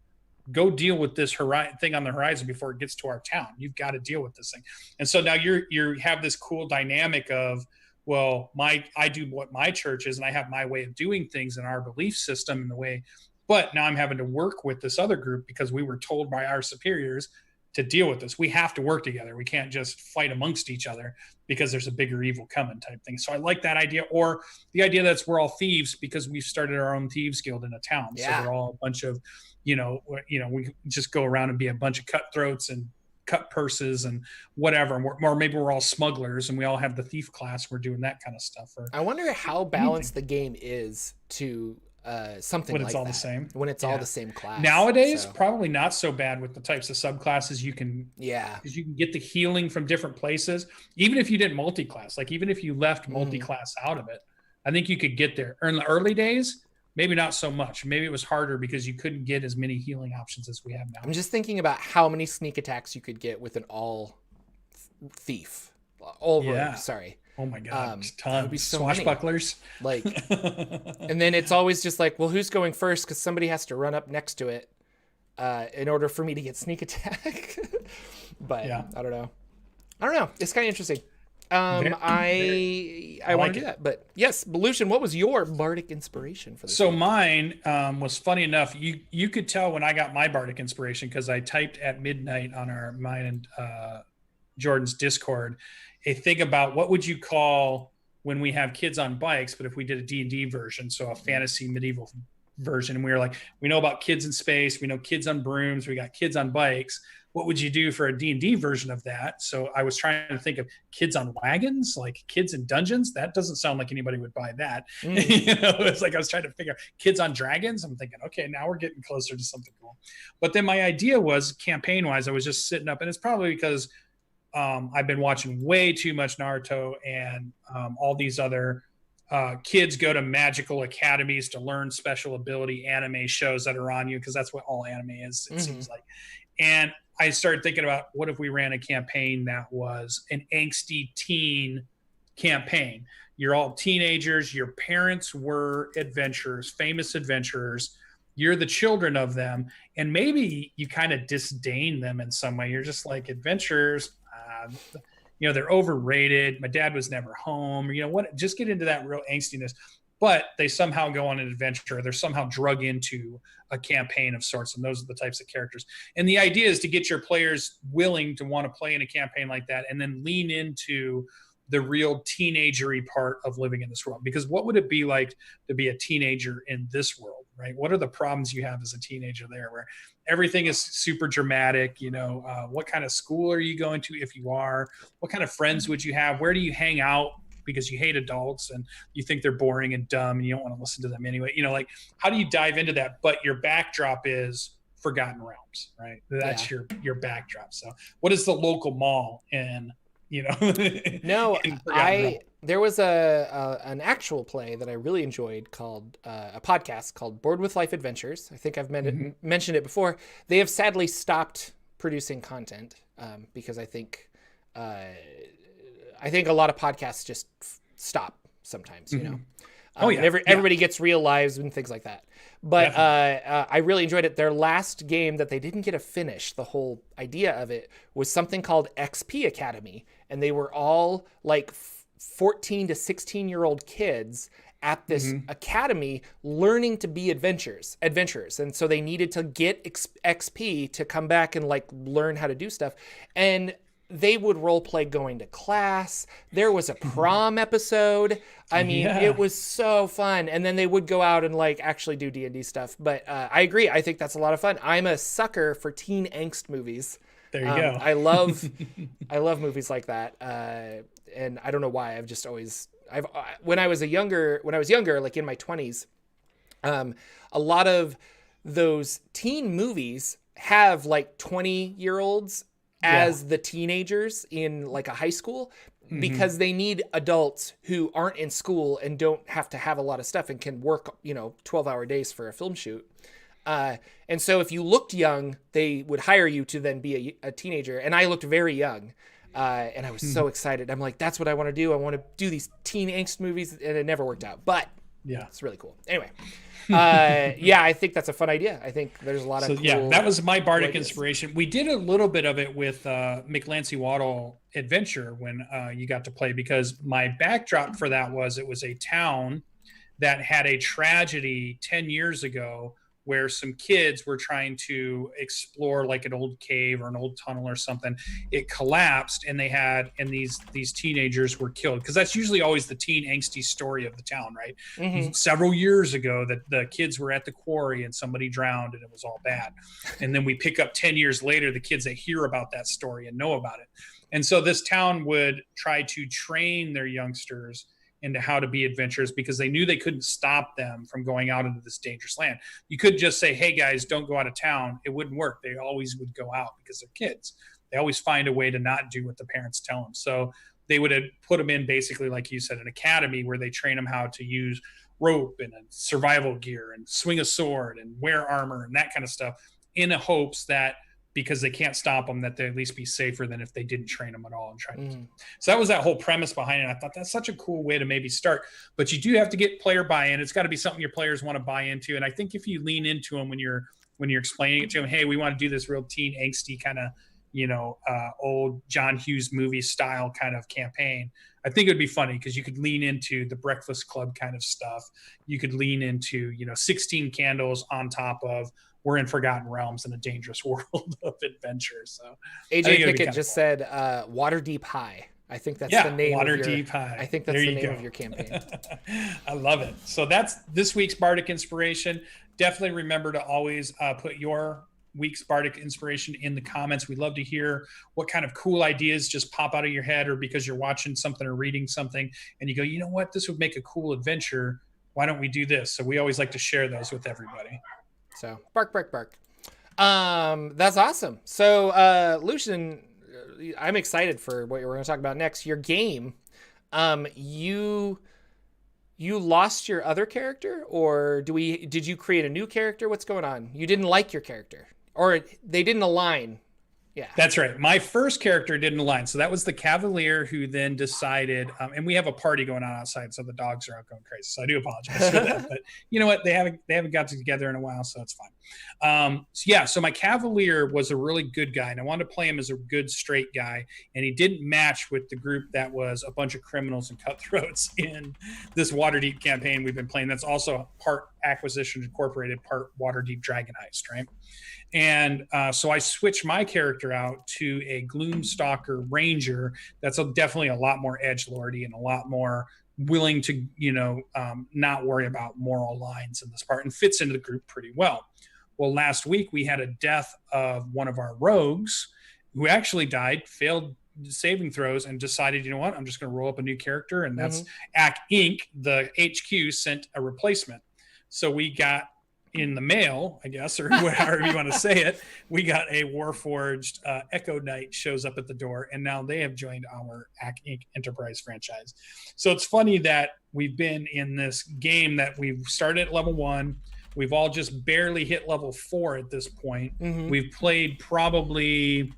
go deal with this thing on the horizon before it gets to our town. You've got to deal with this thing. And so now you have this cool dynamic of, well, I do what my church is, and I have my way of doing things in our belief system and the way, but now I'm having to work with this other group because we were told by our superiors to deal with this. We have to work together. We can't just fight amongst each other because there's a bigger evil coming type thing. So I like that idea. Or the idea that we're all thieves because we've started our own thieves guild in a town. Yeah. So we're all a bunch of, we just go around and be a bunch of cutthroats and cut purses and whatever, or maybe we're all smugglers and we all have the thief class. We're doing that kind of stuff. Or I wonder how balanced the game is to something when like it's all that. the same. When it's all the same class. Nowadays, probably not so bad with the types of subclasses you can. Yeah. Because you can get the healing from different places, even if you didn't multi-class. Like even if you left multi-class out of it, I think you could get there. Or in the early days, maybe not so much. Maybe it was harder because you couldn't get as many healing options as we have now. I'm just thinking about how many sneak attacks you could get with an all thief. All rogue, sorry. Oh my god, that would be so swashbucklers. Like, and then it's always just like, well, who's going first? Because somebody has to run up next to it in order for me to get sneak attack. But yeah. I don't know. It's kind of interesting. I want to do that. But yes, Belution, what was your bardic inspiration for this? So mine was funny enough. You could tell when I got my bardic inspiration because I typed at midnight on mine and Jordan's Discord a thing about what would you call when we have kids on bikes, but if we did a D&D version, so a fantasy medieval version, and we were like, we know about kids in space, we know kids on brooms, we got kids on bikes. What would you do for a D&D version of that? So I was trying to think of kids on wagons, like kids in dungeons. That doesn't sound like anybody would buy that. It's like I was trying to figure out kids on dragons. I'm thinking, okay, now we're getting closer to something cool. But then my idea was campaign-wise, I was just sitting up, and it's probably because I've been watching way too much Naruto and all these other kids go to magical academies to learn special ability anime shows that are on you, because that's what all anime is, it seems like. And I started thinking about what if we ran a campaign that was an angsty teen campaign. You're all teenagers. Your parents were adventurers, famous adventurers. You're the children of them. And maybe you kind of disdain them in some way. You're just like, adventurers, they're overrated. My dad was never home. Just get into that real angstiness. But they somehow go on an adventure. They're somehow drug into a campaign of sorts, and those are the types of characters. And the idea is to get your players willing to want to play in a campaign like that, and then lean into the real teenagery part of living in this world. Because what would it be like to be a teenager in this world, right? What are the problems you have as a teenager there, where everything is super dramatic? What kind of school are you going to, if you are? What kind of friends would you have? Where do you hang out? Because you hate adults and you think they're boring and dumb and you don't want to listen to them anyway. How do you dive into that? But your backdrop is Forgotten Realms, right? That's your backdrop. So what is the local mall in, No, there was an actual play that I really enjoyed called a podcast called Bored with Life Adventures. I think I've mentioned it before. They have sadly stopped producing content because I think a lot of podcasts just stop sometimes, everybody gets real lives and things like that. But I really enjoyed it. Their last game that they didn't get to finish, the whole idea of it, was something called XP Academy. And they were all like 14 to 16-year-old kids at this academy learning to be adventurers. And so they needed to get XP to come back and like learn how to do stuff. And they would role play going to class. There was a prom episode. I mean, It was so fun. And then they would go out and like actually do D&D stuff. But I agree. I think that's a lot of fun. I'm a sucker for teen angst movies. There you go. I love movies like that. And I don't know why. I've just always, when I was younger, like in my 20s, a lot of those teen movies have like 20-year-olds as the teenagers in like a high school, because they need adults who aren't in school and don't have to have a lot of stuff and can work, 12-hour days for a film shoot. And so if you looked young, they would hire you to then be a teenager. And I looked very young. And I was so excited. I'm like, that's what I want to do. I want to do these teen angst movies, and it never worked out, but it's really cool. Anyway. I think that's a fun idea. I think there's a lot of cool that was my bardic inspiration. We did a little bit of it with McLancy Waddle Adventure when you got to play, because my backdrop for that was it was a town that had a tragedy 10 years ago where some kids were trying to explore like an old cave or an old tunnel or something. It collapsed, and these teenagers were killed, because that's usually always the teen angsty story of the town, right? Several years ago that the kids were at the quarry and somebody drowned and it was all bad. And then we pick up 10 years later, the kids that hear about that story and know about it. And so this town would try to train their youngsters into how to be adventurers because they knew they couldn't stop them from going out into this dangerous land. You could just say, hey guys, don't go out of town. It wouldn't work. They always would go out because they're kids. They always find a way to not do what the parents tell them. So they would have put them in basically, like you said, an academy where they train them how to use rope and survival gear and swing a sword and wear armor and that kind of stuff in the hopes that because they can't stop them, that they at least be safer than if they didn't train them at all and try to. So that was that whole premise behind it. I thought that's such a cool way to maybe start, but you do have to get player buy-in. It's got to be something your players want to buy into. And I think if you lean into them when you're explaining it to them, hey, we want to do this real teen angsty kind of, old John Hughes movie style kind of campaign, I think it would be funny because you could lean into the Breakfast Club kind of stuff. You could lean into, 16 candles on top of we're in Forgotten Realms in a dangerous world of adventure. So AJ Pickett just said Waterdeep High. I think that's the name Waterdeep High. I think that's the name of your campaign. I love it. So that's this week's Bardic Inspiration. Definitely remember to always put your week's Bardic Inspiration in the comments. We'd love to hear what kind of cool ideas just pop out of your head, or because you're watching something or reading something and you go, you know what, this would make a cool adventure. Why don't we do this? So we always like to share those with everybody. So bark. That's awesome. So Lucian, I'm excited for what we're going to talk about next. Your game, you lost your other character, or did you create a new character? What's going on? You didn't like your character, or they didn't align. Yeah, that's right. My first character didn't align. So that was the Cavalier who then decided, and we have a party going on outside, so the dogs are out going crazy. So I do apologize for that. But you know what? They haven't got together in a while, so it's fine. So my Cavalier was a really good guy, and I wanted to play him as a good straight guy, and he didn't match with the group that was a bunch of criminals and cutthroats in this Waterdeep campaign we've been playing. That's also part Acquisition Incorporated, part Waterdeep Dragon Heist, right? And so I switched my character out to a Gloomstalker Ranger that's definitely a lot more edgelordy and a lot more willing to, not worry about moral lines in this part, and fits into the group pretty well. Well, last week we had a death of one of our rogues who actually died, failed saving throws, and decided, you know what, I'm just going to roll up a new character. And that's AC Inc. The HQ sent a replacement. So we got in the mail, I guess, or however you want to say it, we got a Warforged Echo Knight shows up at the door, and now they have joined our AC Inc. Enterprise franchise. So it's funny that we've been in this game that we've started at level 1. We've all just barely hit level 4 at this point. We've played probably,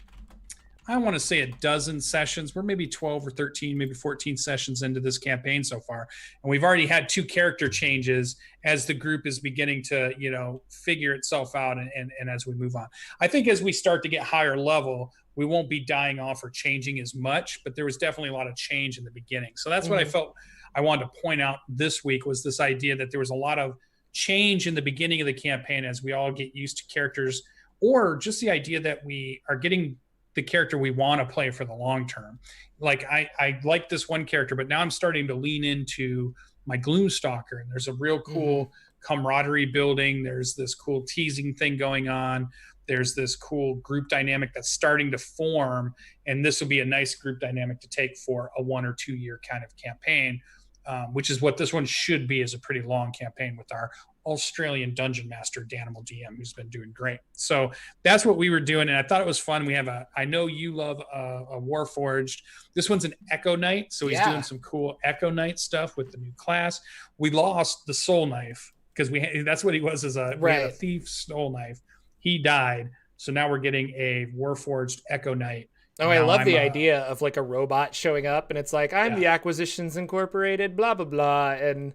I want to say, a dozen sessions. We're maybe 12 or 13, maybe 14 sessions into this campaign so far. And we've already had 2 character changes as the group is beginning to, figure itself out and as we move on. I think as we start to get higher level, we won't be dying off or changing as much, but there was definitely a lot of change in the beginning. So that's what I felt I wanted to point out this week, was this idea that there was a lot of change in the beginning of the campaign as we all get used to characters, or just the idea that we are getting the character we want to play for the long term. Like I like this one character, but now I'm starting to lean into my Gloomstalker, and there's a real cool camaraderie building. There's this cool teasing thing going on. There's this cool group dynamic that's starting to form, and this will be a nice group dynamic to take for a 1 or 2 year kind of campaign, which is what this one should be, is a pretty long campaign with our Australian dungeon master, Danimal DM, who's been doing great. So that's what we were doing, and I thought it was fun. We have I know you love a Warforged. This one's an Echo Knight, so he's doing some cool Echo Knight stuff with the new class. We lost the Soul Knife because that's what he was, as we had a thief Soul Knife. He died, so now we're getting a Warforged Echo Knight. Oh, I love the idea of like a robot showing up, and it's like, I'm the Acquisitions Incorporated, blah blah blah, and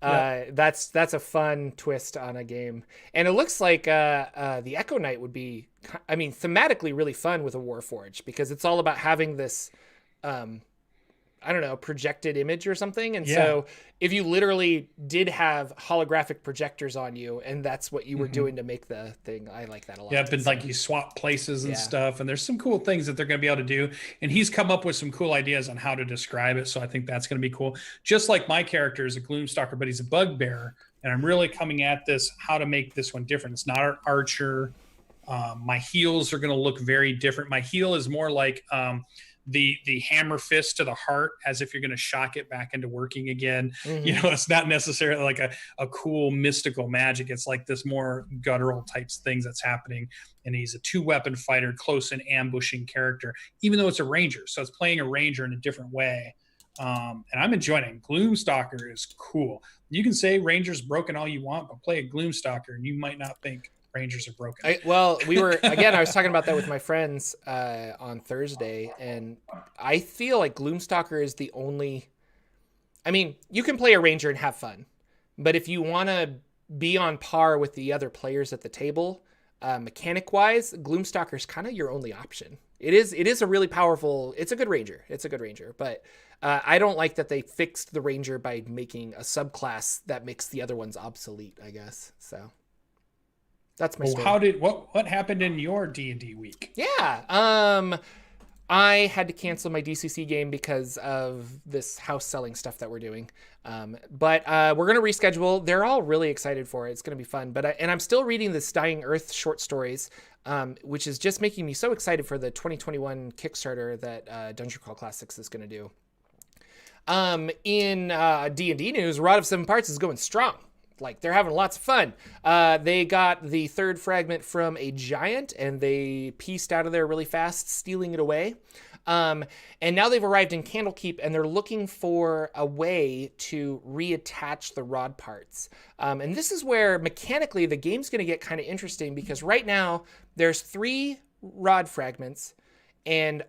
that's a fun twist on a game. And it looks like the Echo Knight would be, thematically really fun with a Warforged, because it's all about having this projected image or something. And so if you literally did have holographic projectors on you, and that's what you were doing to make the thing, I like that a lot. Yeah, but like you swap places and stuff, and there's some cool things that they're going to be able to do. And he's come up with some cool ideas on how to describe it. So I think that's going to be cool. Just like my character is a Gloomstalker, but he's a Bugbear. And I'm really coming at this, how to make this one different. It's not an archer. My heels are going to look very different. My heel is more like the hammer fist to the heart as if you're going to shock it back into working again. Mm-hmm. It's not necessarily like a cool mystical magic. It's like this more guttural types things that's happening. And he's a 2-weapon fighter, close and ambushing character, even though it's a ranger. So it's playing a ranger in a different way. And I'm enjoying it. Gloomstalker is cool. You can say Ranger's broken all you want, but play a Gloomstalker and you might not think Rangers are broken. I was talking about that with my friends on Thursday, and I feel like Gloomstalker is the only. I mean, you can play a Ranger and have fun, but if you want to be on par with the other players at the table, mechanic-wise, Gloomstalker is kind of your only option. It is a really powerful. It's a good Ranger. But I don't like that they fixed the Ranger by making a subclass that makes the other ones obsolete, I guess. So that's my story. What happened in your D&D week? Yeah. I had to cancel my DCC game because of this house selling stuff that we're doing. But we're going to reschedule. They're all really excited for it. It's going to be fun. And I'm still reading this Dying Earth short stories, which is just making me so excited for the 2021 Kickstarter that Dungeon Crawl Classics is going to do. In D&D news, Rod of Seven Parts is going strong. Like, they're having lots of fun. They got the 3rd fragment from a giant, and they pieced out of there really fast, stealing it away. And now they've arrived in Candlekeep, and they're looking for a way to reattach the rod parts. And this is where, mechanically, the game's going to get kind of interesting, because right now, there's 3 rod fragments, and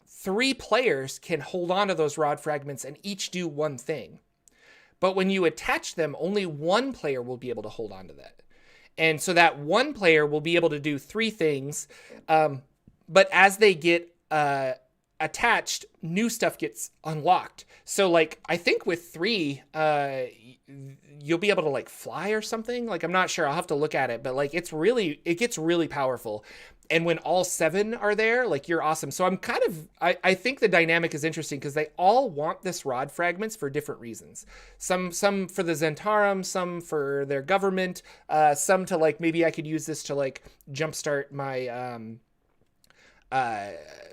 3 players can hold on to those rod fragments and each do one thing. But when you attach them, only 1 player will be able to hold on to that. And so that 1 player will be able to do 3 things. But as they get attached, new stuff gets unlocked. So, like, I think with 3, you'll be able to, like, fly or something. Like, I'm not sure. I'll have to look at it. But, like, it gets really powerful. And when all 7 are there, like, you're awesome. So I think the dynamic is interesting because they all want this rod fragments for different reasons. Some for the Zentarum, some for their government, some to, like, maybe I could use this to, like, jumpstart my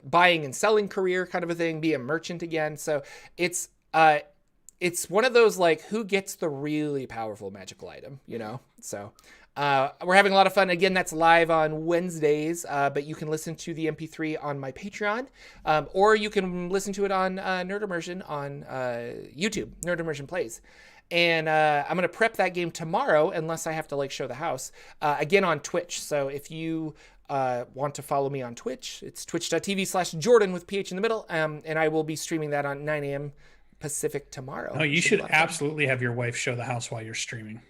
buying and selling career kind of a thing, be a merchant again. So it's one of those, like, who gets the really powerful magical item, So we're having a lot of fun. Again, that's live on Wednesdays, but you can listen to the MP3 on my Patreon, or you can listen to it on Nerd Immersion on YouTube, Nerd Immersion Plays. And I'm going to prep that game tomorrow, unless I have to, like, show the house, again on Twitch. So if you want to follow me on Twitch, it's twitch.tv/Jordan with PH in the middle, and I will be streaming that on 9 a.m. Pacific tomorrow. Oh, you should absolutely have your wife show the house while you're streaming.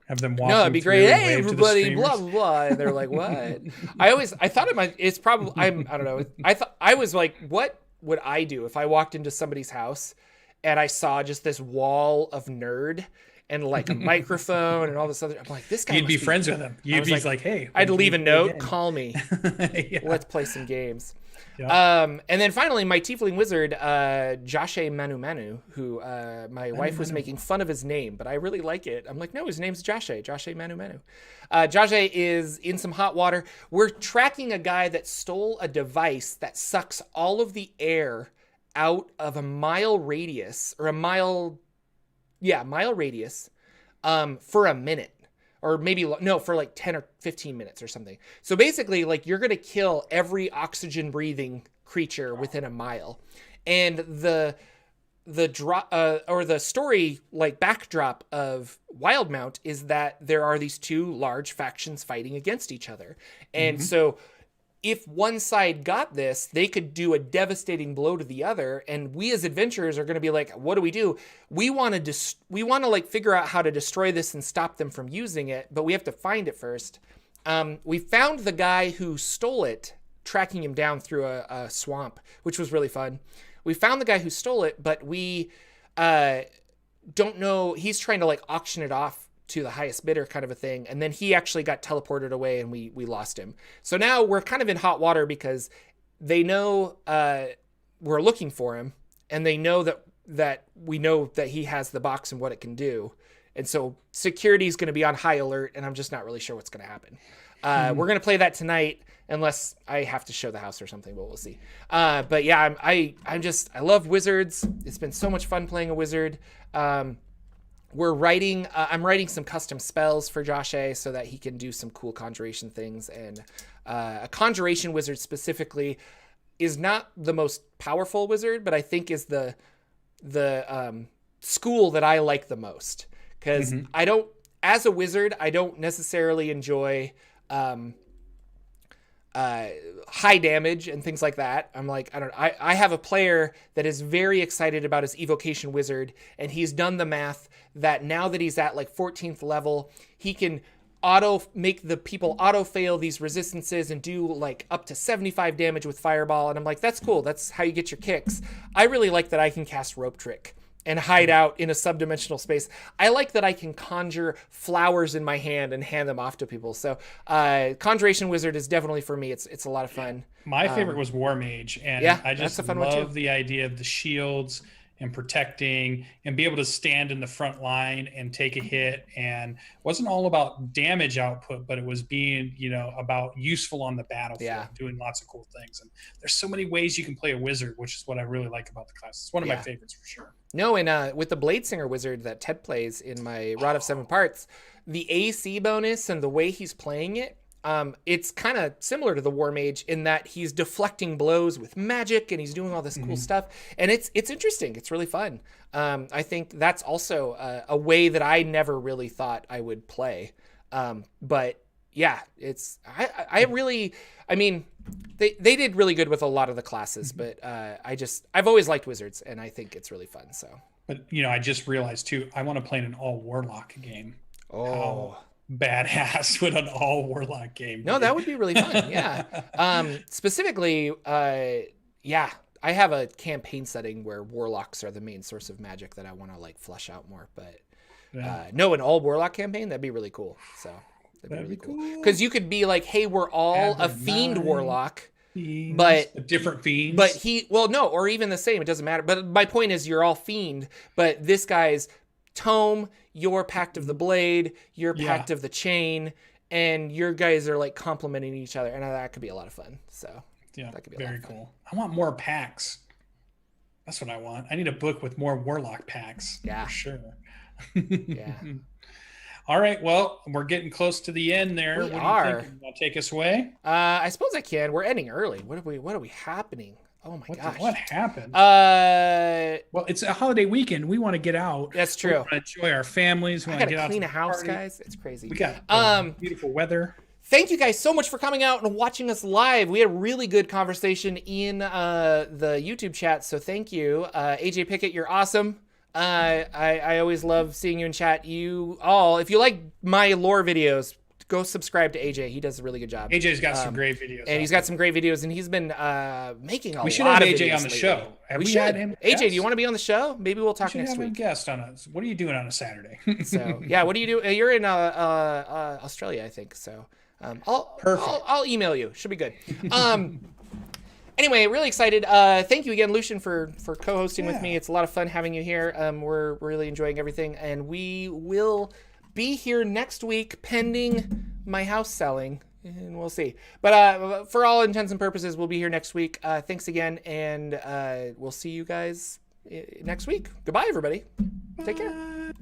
Have them walk. No, it'd be great. Hey, everybody, blah, blah, blah. And they're like, what? I thought it's probably, I don't know. I was like, what would I do if I walked into somebody's house and I saw just this wall of nerd and, like, a microphone and all this other, I'm like, this guy. You'd be friends with him. You'd be like, hey. I'd leave a note, call me. Yeah. Let's play some games. Yeah. And then finally, my tiefling wizard, Joshe Manu, who my wife was making fun of his name, but I really like it. I'm like, no, his name's Joshe Manu. Joshe is in some hot water. We're tracking a guy that stole a device that sucks all of the air out of a mile radius, or mile radius, for a minute. Or maybe, no, for like 10 or 15 minutes or something. So basically, like, you're going to kill every oxygen breathing creature within a mile. And the story, like, backdrop of Wildmount is that there are these 2 large factions fighting against each other. And so if one side got this, they could do a devastating blow to the other. And we as adventurers are going to be like, what do? We want to like figure out how to destroy this and stop them from using it, but we have to find it first. We found the guy who stole it, tracking him down through a swamp, which was really fun. We found the guy who stole it, but we don't know. He's trying to, like, auction it off to the highest bidder kind of a thing. And then he actually got teleported away and we lost him. So now we're kind of in hot water because they know we're looking for him, and they know that we know that he has the box and what it can do. And so security is going to be on high alert, and I'm just not really sure what's going to happen. We're going to play that tonight unless I have to show the house or something, but we'll see. But yeah, I love wizards. It's been so much fun playing a wizard. I'm writing some custom spells for Josh A so that he can do some cool conjuration things. And a conjuration wizard specifically is not the most powerful wizard, but I think is the school that I like the most. Because as a wizard, I don't necessarily enjoy high damage and things like that. I'm like, I have a player that is very excited about his evocation wizard, and he's done the math that now that he's at like 14th level, he can make the people auto fail these resistances and do like up to 75 damage with fireball. And I'm like, that's cool. That's how you get your kicks. I really like that I can cast rope trick and hide out in a subdimensional space. I like that I can conjure flowers in my hand and hand them off to people. So Conjuration Wizard is definitely for me. It's a lot of fun. My favorite was War Mage, and I just love the idea of the shields and protecting and be able to stand in the front line and take a hit. And it wasn't all about damage output, but it was being, about useful on the battlefield, doing lots of cool things. And there's so many ways you can play a wizard, which is what I really like about the class. It's one of my favorites for sure. No, and with the Bladesinger wizard that Ted plays in my Rod of Seven Parts, the AC bonus and the way he's playing it, it's kind of similar to the War Mage in that he's deflecting blows with magic and he's doing all this cool stuff. And it's interesting. It's really fun. I think that's also a way that I never really thought I would play. But yeah, they did really good with a lot of the classes, but I've always liked wizards and I think it's really fun. So, but I just realized too, I want to play in an all warlock game. Oh, how badass would an all warlock game be? No, that would be really fun. Yeah. Specifically, I have a campaign setting where warlocks are the main source of magic that I want to like flesh out more, but an all warlock campaign, that'd be really cool. So that'd be really cool. Because you could be like, hey, we're all a fiend warlock. Fiends, but different fiends. But or even the same, it doesn't matter. But my point is you're all fiend, but this guy's tome, your Pact of the Blade, your Pact of the Chain, and your guys are like complementing each other, and that could be a lot of fun. So that could be very cool. I want more packs. That's what I want. I need a book with more warlock packs. Yeah, for sure. Yeah. All right. Well, we're getting close to the end there. What do you think? You want to take us away? I suppose I can. We're ending early. What are we happening? Oh my gosh. What happened? Well, it's a holiday weekend. We want to get out. That's true. We want to enjoy our families. We want to get out. Clean a house, guys. It's crazy. We got beautiful weather. Thank you guys so much for coming out and watching us live. We had a really good conversation in the YouTube chat, so thank you. AJ Pickett, you're awesome. I always love seeing you in chat. You all, if you like my lore videos, go subscribe to AJ. He does a really good job. AJ's got some great videos. And he's got some great videos, and he's been making a lot of videos. We should have AJ on the show. We should. Had him AJ, do you want to be on the show? Maybe we'll talk next week. We should have a guest on us. What are you doing on a Saturday? So, yeah, what do you do? You're in Australia, I think. So, I'll email you. Should be good. Anyway, really excited. Thank you again, Lucian, for co-hosting with me. It's a lot of fun having you here. We're really enjoying everything, and we will be here next week pending my house selling, and we'll see. But for all intents and purposes, we'll be here next week. Thanks again, and we'll see you guys next week. Goodbye, everybody. Take care.